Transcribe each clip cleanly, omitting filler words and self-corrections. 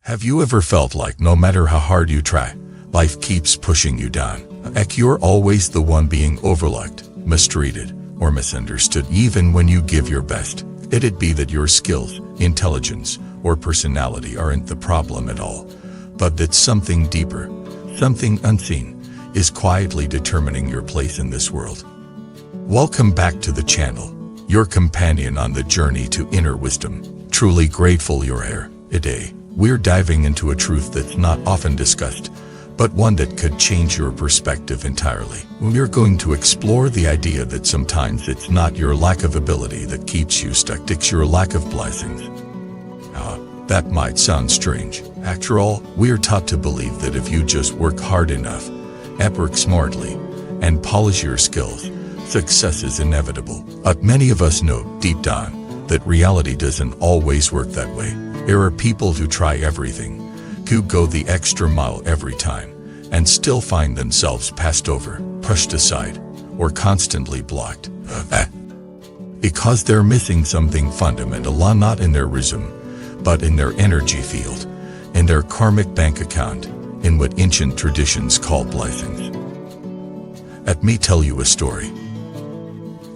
Have you ever felt like no matter how hard you try, life keeps pushing you down? You're always the one being overlooked, mistreated, or misunderstood even when you give your best. It'd be that your skills, intelligence, or personality aren't the problem at all, but that something deeper, something unseen, is quietly determining your place in this world. Welcome back to the channel, your companion on the journey to inner wisdom. Truly grateful you're here. Today, we're diving into a truth that's not often discussed, but one that could change your perspective entirely. We're going to explore the idea that sometimes it's not your lack of ability that keeps you stuck, it's your lack of blessings. That might sound strange. After all, we're taught to believe that if you just work hard enough, work smartly, and polish your skills, success is inevitable. But many of us know, deep down, that reality doesn't always work that way. There are people who try everything, who go the extra mile every time, and still find themselves passed over, pushed aside, or constantly blocked. Because they're missing something fundamental, not in their rhythm, but in their energy field, in their karmic bank account, in what ancient traditions call blessings. Let me tell you a story.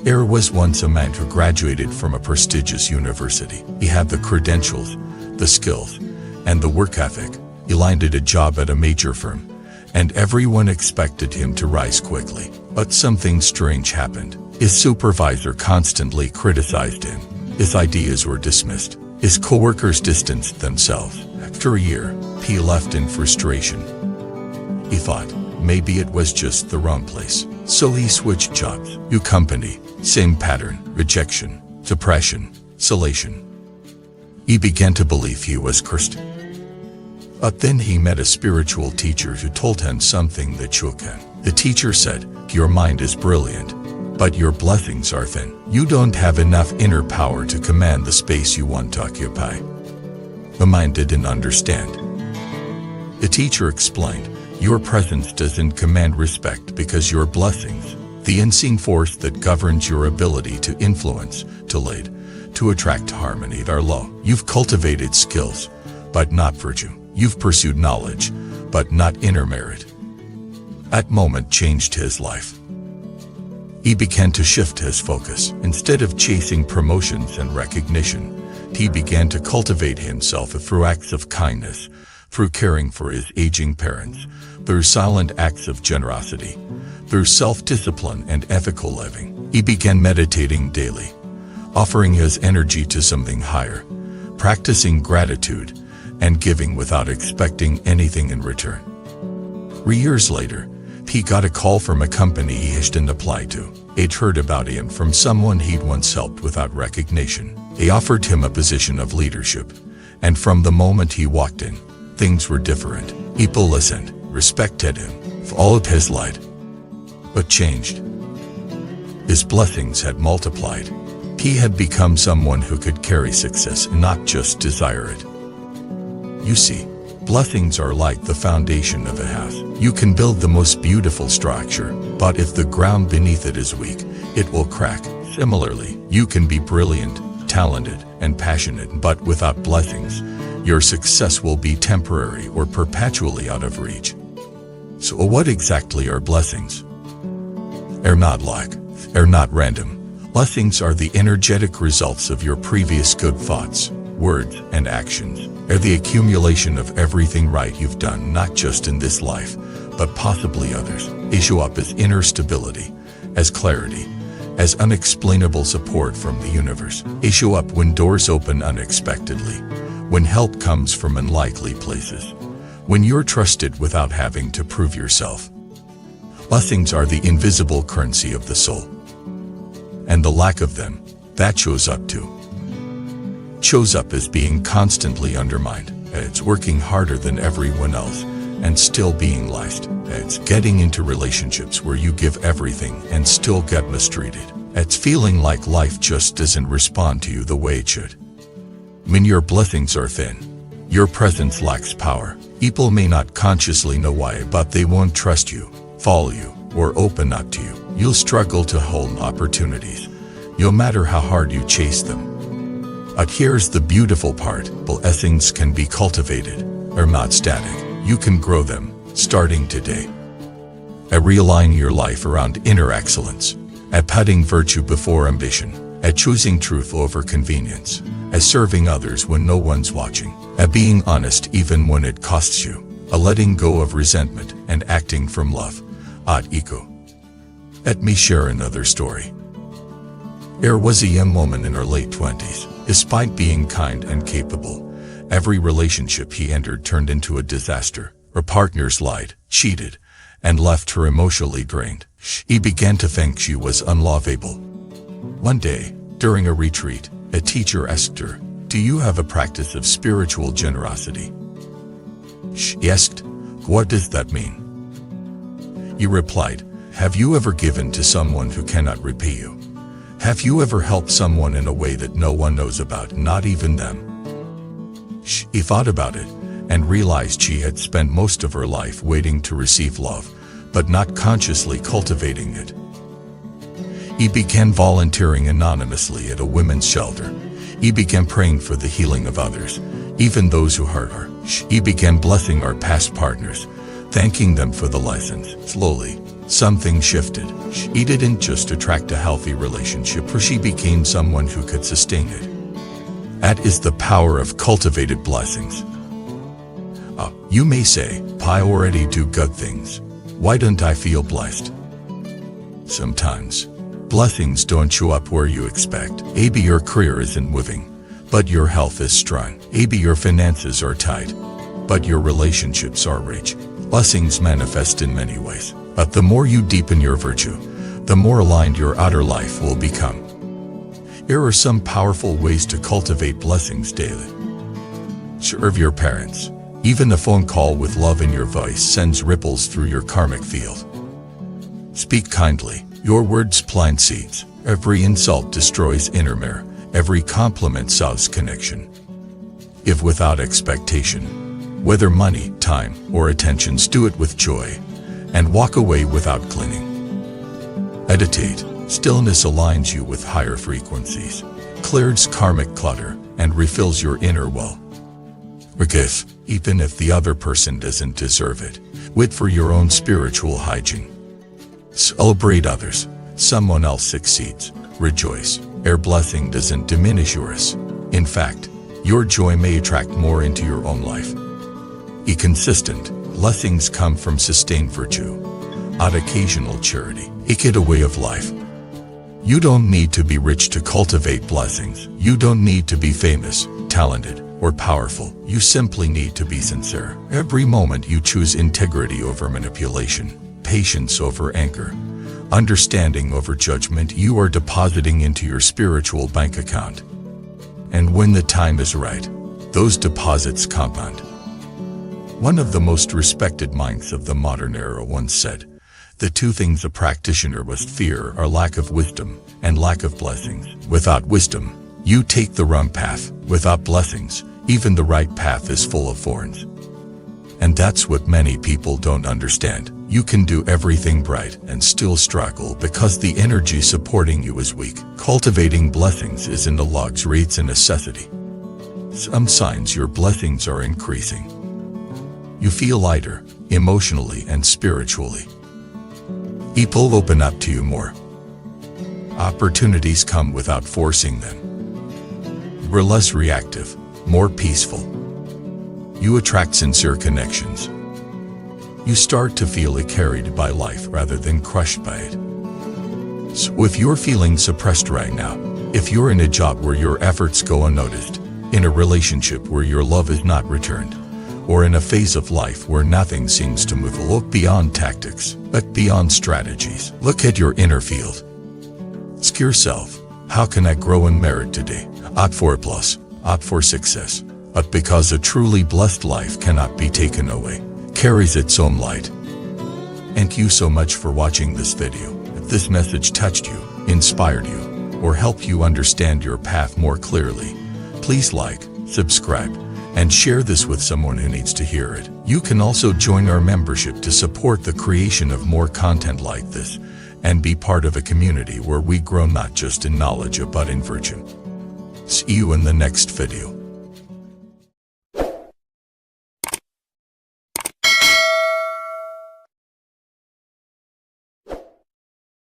There was once a man who graduated from a prestigious university. He had the credentials, the skills, and the work ethic. He landed a job at a major firm, and everyone expected him to rise quickly. But something strange happened. His supervisor constantly criticized him. His ideas were dismissed. His coworkers distanced themselves. After a year, he left in frustration. He thought, maybe it was just the wrong place. So he switched jobs. New company, same pattern, rejection, depression, isolation. He began to believe he was cursed. But then he met a spiritual teacher who told him something that shook him. The teacher said, your mind is brilliant, but your blessings are thin. You don't have enough inner power to command the space you want to occupy. The mind didn't understand. The teacher explained, your presence doesn't command respect because your blessings, the unseen force that governs your ability to influence, to lead, to attract harmony, are low. You've cultivated skills, but not virtue. You've pursued knowledge, but not inner merit. That moment changed his life. He began to shift his focus. Instead of chasing promotions and recognition, he began to cultivate himself through acts of kindness, through caring for his aging parents, through silent acts of generosity, through self-discipline and ethical living. He began meditating daily, offering his energy to something higher, practicing gratitude, and giving without expecting anything in return. 3 years later, he got a call from a company he hadn't applied to. They'd heard about him from someone he'd once helped without recognition. They offered him a position of leadership, and from the moment he walked in, things were different. People listened, respected him, followed his light. What changed? His blessings had multiplied. He had become someone who could carry success and not just desire it. You see, blessings are like the foundation of a house. You can build the most beautiful structure, but if the ground beneath it is weak, it will crack. Similarly, you can be brilliant, talented, and passionate, but without blessings, your success will be temporary or perpetually out of reach. So what exactly are blessings? They're not luck. They're not random. Blessings are the energetic results of your previous good thoughts, words, and actions. They're the accumulation of everything right you've done, not just in this life, but possibly others. They show up as inner stability, as clarity, as unexplainable support from the universe. They show up when doors open unexpectedly, when help comes from unlikely places, when you're trusted without having to prove yourself. Blessings are the invisible currency of the soul. And the lack of them, that shows up too. Shows up as being constantly undermined. It's working harder than everyone else and still being lost. It's getting into relationships where you give everything and still get mistreated. It's feeling like life just doesn't respond to you the way it should. When your blessings are thin, your presence lacks power. People may not consciously know why, but they won't trust you, follow you, or open up to you. You'll struggle to hold opportunities, no matter how hard you chase them. But here's the beautiful part. Blessings can be cultivated. are not static. You can grow them, starting today. At realigning your life around inner excellence, at putting virtue before ambition, at choosing truth over convenience, at serving others when no one's watching, at being honest even when it costs you, a letting go of resentment and acting from love. Eco. Let me share another story. There was a young woman in her late 20s. Despite being kind and capable, every relationship he entered turned into a disaster. Her partners lied, cheated, and left her emotionally drained. He began to think she was unlovable. One day, during a retreat, a teacher asked her, "Do you have a practice of spiritual generosity?" She asked, "What does that mean?" He replied, "Have you ever given to someone who cannot repay you? Have you ever helped someone in a way that no one knows about, not even them?" She thought about it and realized she had spent most of her life waiting to receive love, but not consciously cultivating it. He began volunteering anonymously at a women's shelter. He began praying for the healing of others, even those who hurt her. He began blessing our past partners, thanking them for the lessons. Slowly, something shifted. She didn't just attract a healthy relationship, for she became someone who could sustain it. That is the power of cultivated blessings. You may say, "I already do good things. Why don't I feel blessed?" Sometimes, blessings don't show up where you expect. Maybe your career isn't moving, but your health is strong. Maybe your finances are tight, but your relationships are rich. Blessings manifest in many ways, but the more you deepen your virtue, the more aligned your outer life will become. Here are some powerful ways to cultivate blessings daily. Serve your parents. Even a phone call with love in your voice sends ripples through your karmic field. Speak kindly. Your words plant seeds. Every insult destroys inner mirror. Every compliment sows connection. Give without expectation. Whether money, time, or attentions, do it with joy, and walk away without clinging. Meditate. Stillness aligns you with higher frequencies, clears karmic clutter, and refills your inner well. Forgive, even if the other person doesn't deserve it. Wait for your own spiritual hygiene. Celebrate others. Someone else succeeds. Rejoice. Their blessing doesn't diminish yours. In fact, your joy may attract more into your own life. Be consistent. Blessings come from sustained virtue, not occasional charity. Make it a way of life. You don't need to be rich to cultivate blessings. You don't need to be famous, talented, or powerful. You simply need to be sincere. Every moment you choose integrity over manipulation, patience over anger, understanding over judgment, you are depositing into your spiritual bank account. And when the time is right, those deposits compound. One of the most respected monks of the modern era once said, "The two things a practitioner must fear are lack of wisdom and lack of blessings. Without wisdom, you take the wrong path. Without blessings, even the right path is full of thorns." And that's what many people don't understand. You can do everything right and still struggle because the energy supporting you is weak. Cultivating blessings isn't a luxury, it's a necessity. Some signs your blessings are increasing. You feel lighter, emotionally and spiritually. People open up to you more. Opportunities come without forcing them. You're less reactive, more peaceful. You attract sincere connections. You start to feel carried by life rather than crushed by it. So if you're feeling suppressed right now, if you're in a job where your efforts go unnoticed, in a relationship where your love is not returned, or in a phase of life where nothing seems to move, look beyond tactics, but beyond strategies. Look at your inner field. Ask yourself, how can I grow in merit today? Opt for plus, opt for success. But because a truly blessed life cannot be taken away, carries its own light. Thank you so much for watching this video. If this message touched you, inspired you, or helped you understand your path more clearly, please like, subscribe, and share this with someone who needs to hear it. You can also join our membership to support the creation of more content like this, and be part of a community where we grow not just in knowledge but in virtue. See you in the next video.